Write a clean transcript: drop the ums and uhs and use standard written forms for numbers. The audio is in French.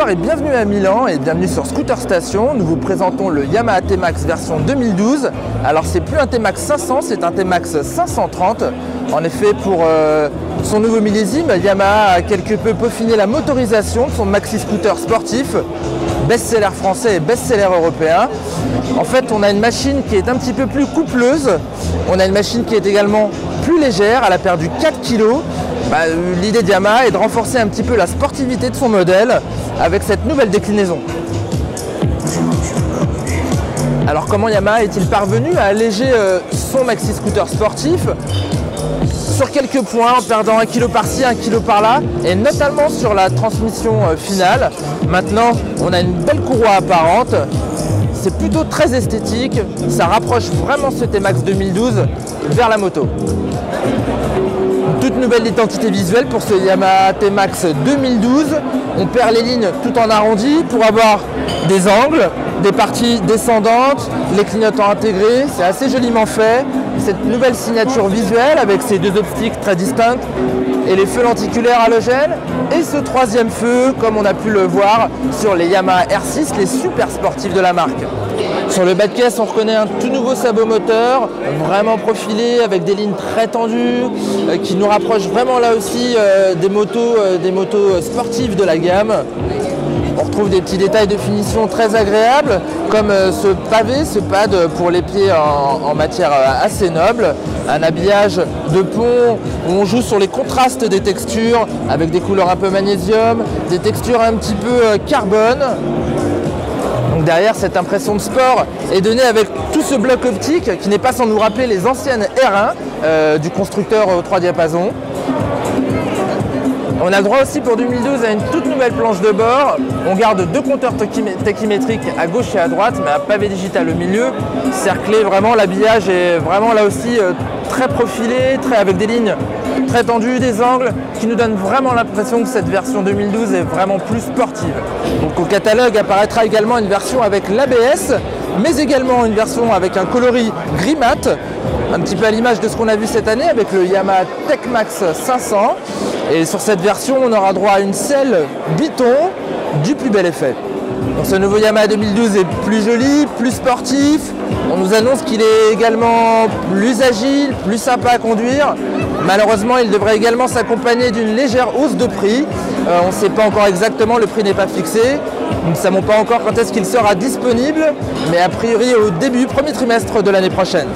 Bonsoir et bienvenue à Milan et bienvenue sur Scooter Station. Nous vous présentons le Yamaha T-Max version 2012. Alors c'est plus un T-Max 500, c'est un T-Max 530. En effet, pour son nouveau millésime, Yamaha a quelque peu peaufiné la motorisation de son maxi scooter sportif, best-seller français et best-seller européen. En fait, on a une machine qui est un petit peu plus coupleuse. On a une machine qui est également plus légère, elle a perdu 4 kg. L'idée de Yamaha est de renforcer un petit peu la sportivité de son modèle avec cette nouvelle déclinaison. Alors comment Yamaha est-il parvenu à alléger son maxi scooter sportif? Sur quelques points, en perdant 1 kg par-ci, 1 kg par-là, et notamment sur la transmission finale. Maintenant, on a une belle courroie apparente. C'est plutôt très esthétique. Ça rapproche vraiment ce T-Max 2012 vers la moto. Toute nouvelle identité visuelle pour ce Yamaha T-Max 2012. On perd les lignes tout en arrondi pour avoir des angles, des parties descendantes, les clignotants intégrés. C'est assez joliment fait. Cette nouvelle signature visuelle avec ces deux optiques très distinctes et les feux lenticulaires halogènes. Et ce troisième feu, comme on a pu le voir sur les Yamaha R6, les super sportifs de la marque. Sur le bas de caisse, on reconnaît un tout nouveau sabot moteur, vraiment profilé, avec des lignes très tendues, qui nous rapprochent vraiment là aussi des motos sportives de la gamme. On retrouve des petits détails de finition très agréables, comme ce pavé, ce pad pour les pieds en matière assez noble. Un habillage de pont où on joue sur les contrastes des textures, avec des couleurs un peu magnésium, des textures un petit peu carbone. Donc derrière, cette impression de sport est donnée avec tout ce bloc optique qui n'est pas sans nous rappeler les anciennes R1 du constructeur aux 3 diapasons. On a le droit aussi pour 2012 à une toute nouvelle planche de bord. On garde 2 compteurs tachymétriques à gauche et à droite, mais un pavé digital au milieu. Cerclé, vraiment, l'habillage est vraiment là aussi très profilé, avec des lignes très tendues, des angles, qui nous donnent vraiment l'impression que cette version 2012 est vraiment plus sportive. Donc au catalogue apparaîtra également une version avec l'ABS, mais également une version avec un coloris gris mat, un petit peu à l'image de ce qu'on a vu cette année avec le Yamaha T-Max 500. Et sur cette version, on aura droit à une selle biton du plus bel effet. Donc ce nouveau Yamaha 2012 est plus joli, plus sportif. On nous annonce qu'il est également plus agile, plus sympa à conduire. Malheureusement, il devrait également s'accompagner d'une légère hausse de prix. On ne sait pas encore exactement, le prix n'est pas fixé. Nous ne savons pas encore quand est-ce qu'il sera disponible, mais a priori au premier trimestre de l'année prochaine.